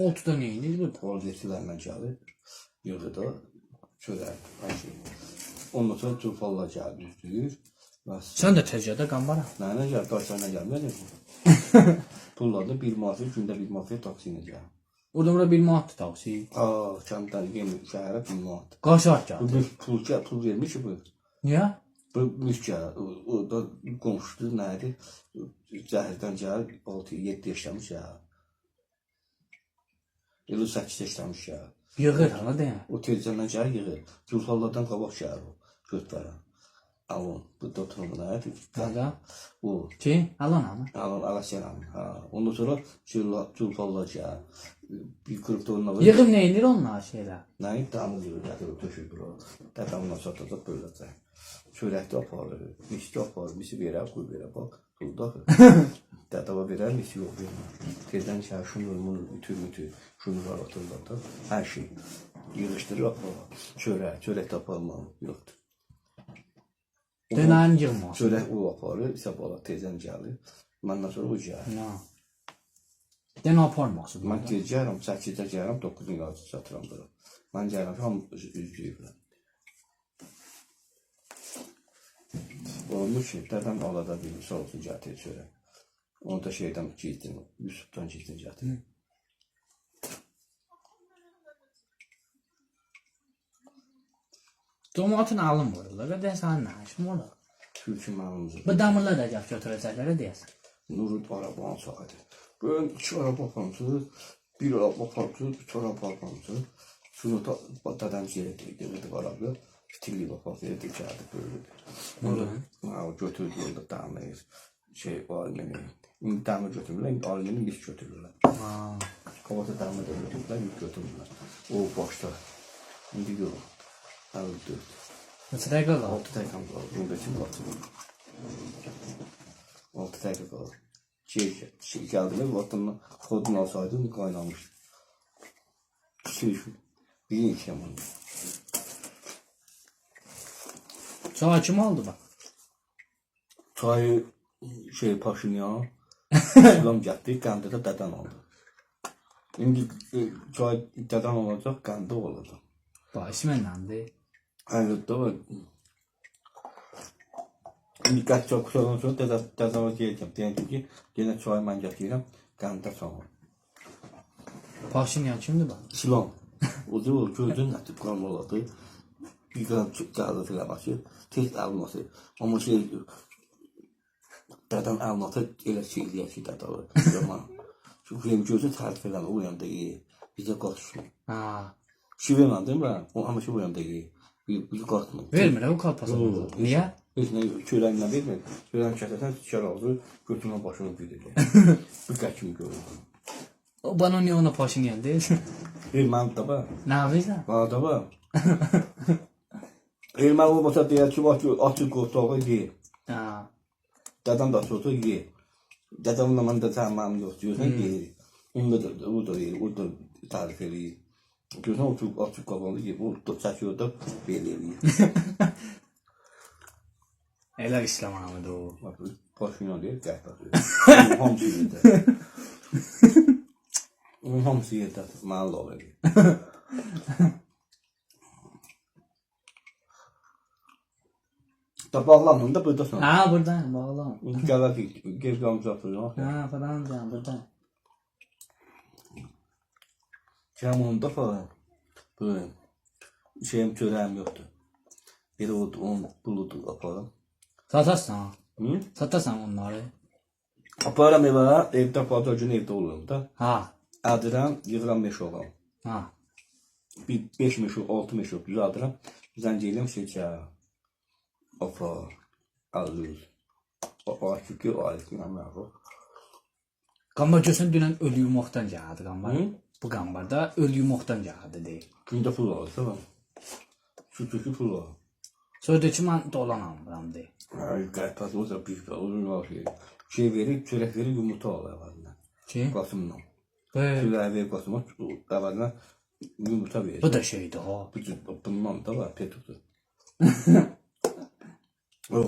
Oltuda neyiniz burada? Oradakilerle gəlir. Yığıda çörək, hər şey. Ondan sonra turfalla gəlir, düzdür. Sən də təcrüdə qambara. Nənə gəl, daşlarına gəlmədin. Pulladı bir manat, gündə bir manat taksi ilə gəlir. Orada bura bir manatdır taksi. Kənddən yemin şəhərə bir manat. Qaç saat Bu gəldi? pul vermiş ki bu. Niyə? Bu müşkəl, o da qonşudur, nədir? Zəhərdən gəlir, 6-7 yaşamış ya. Elə 8 yaşamış ya. Yığır hala deyən. O tezcəndən gəlir, yığır. Zulfalladan qabaq gəlir o, götürən. Alın, bu da oturma nədir? Hada? O. Ki? Alan ama. Alın, Alasyanan. Ondan sonra Zulfalla gəlir. Bir qırıb da onunla var. Yığıb neyinir onlar şeylər? Nəyi? Damı yığır, gətirir, tökür o. Dədamla satacaq, böləcək. Çörəkdə aparır, misli aparır, misi verər, qoy verər, bax, durda. Dədava verər, misi yox vermər. Tezdən şəhər şunur, mütür, şunur var, atırlar da, hər şey. Yığışdırır, aparır, çörəkdə aparılmalı, yoxdur. Dönərin yığmaz. Çörək o aparır, isə bala tezdən gəlir, məndən sonra o gəlir. Dənə aparmasın. Mən gəlirəm, 8-də gəlirəm, 9-un yazı satıram bura. Mən gəlirəm, hamı üzlüyüblər. Olmuş ki, dədəm alada bir sağ olsun gətirir çörək. Onu da şeydən gizdim, Yusufdan gizdim gətirir. Domatın alım vururlar, və deyəsən nə işim olur? Türkü mənimizdir. Bu damırlar da gəl götürəcəklərə deyəsən. Nurud arabanın sahibi. Böyle 2 araba aparmışsınız, bir araba aparmışsınız, 3 araba aparmışsınız. Şunu da dədəm yerə deyirdi arabaya. Fitilli aparmışsınız, gəldi böyle. Onu götürdü orada damlayır. Almeni. İndi damı götürürlər, indi almeni mis götürürlər. Qabata damı da götürürlər, mis götürürlər. O başda. İndi yox. Öldü. Neçə dəqiqə qaldı? 6 dəqiqə qaldı. Bunda kim qaçır? 6 dəqiqə qaldı. Gəldilər, vatanına kodunu alsaydım, qaynamış. Bir iki yaman. Çay kim aldı bak? Çayı Paşinyan, İslam gətirdi, qəndi də dədən aldı. İndi çay dədən olacaq, qəndi olacaq. Bax, ismənləndir. Əlbəttə var. İndi qaçacaq qutadan sonra dədəmə deyəcəm. Deyəcəm ki, yenə çayı mən gətirirəm, qəndə çalın. Paşinyan kimdir bak? İslam. O da o gözün nətib qanlı oladı. Bir qan gəldi filəməsi, tez əlması. Amma dədəm əlmatı elə şey eləyək ki, dədəvi. Çünki benim gözü tərif eləmə, o yanda iyi. Bizə qaçsın. Şey verməm, deyim mən, amma şey o yanda iyi. Bizi qaçmır. Vermir, o kalpasını. Niyə? Heç nə çörəklə vermir. Çörəklə kəsəsən, çər alır, götürmə başını bilir. Bir qəkim görür. O bana niyə ona Paşinyan deyil? Erməni da var. Nə yapırsan? Bana da var. Erməni olmasa deyər ki, açıq qortağı yeyir. Dədəm də açıq yeyir. Dədəmlə mən də təmənim yox diyorsan, yeyir. O da yeyir, o da tarif eləyir. Görsən, o açıq qabanlı yeyir, o da çəkiyor da belə eləyir. Elə İslam anamıdır o. Paşinyan deyir, qəhbə deyir. Hamısı yerdə. Onun hamısı yerdə, mənə lal eləyir. Da bağlanın da buradasan. Buradayım, bağlan. İndi gələr ki, gez qalmışaq duraq. Falan deyəm, buradayım. Cəm onda falan. Böyle şeyim çörəyim yoxdur. Elə onun buludu aparım. Satarsan. Hı? Satarsan onları. Aparam evə, evdə bazar günü evdə olurum da. Adıram, yığıram meşoğam. 5 meşo, 6 meşo düzəldirəm. Zəng edirəm şeycə. Apar, alır. Çünki ailəsindən məğrur. Qambar görsən dünən ölü yumaqdan gəldi qambar. Bu qambarda ölü yumaqdan gəldi deyir. Gündə pul alırsa var. Sütükü pul alır. Sonra deyir ki, mən dolan almıram deyir. Qəhbəz olsa bir uzun var şey. Şey verir, çörək verir, yumurta alır əvəzindən. Ki? Qasımla. Çörək verir Qasıma, əvəzindən yumurta verir. Bu da şeydir ha. Bundan da var, petudur.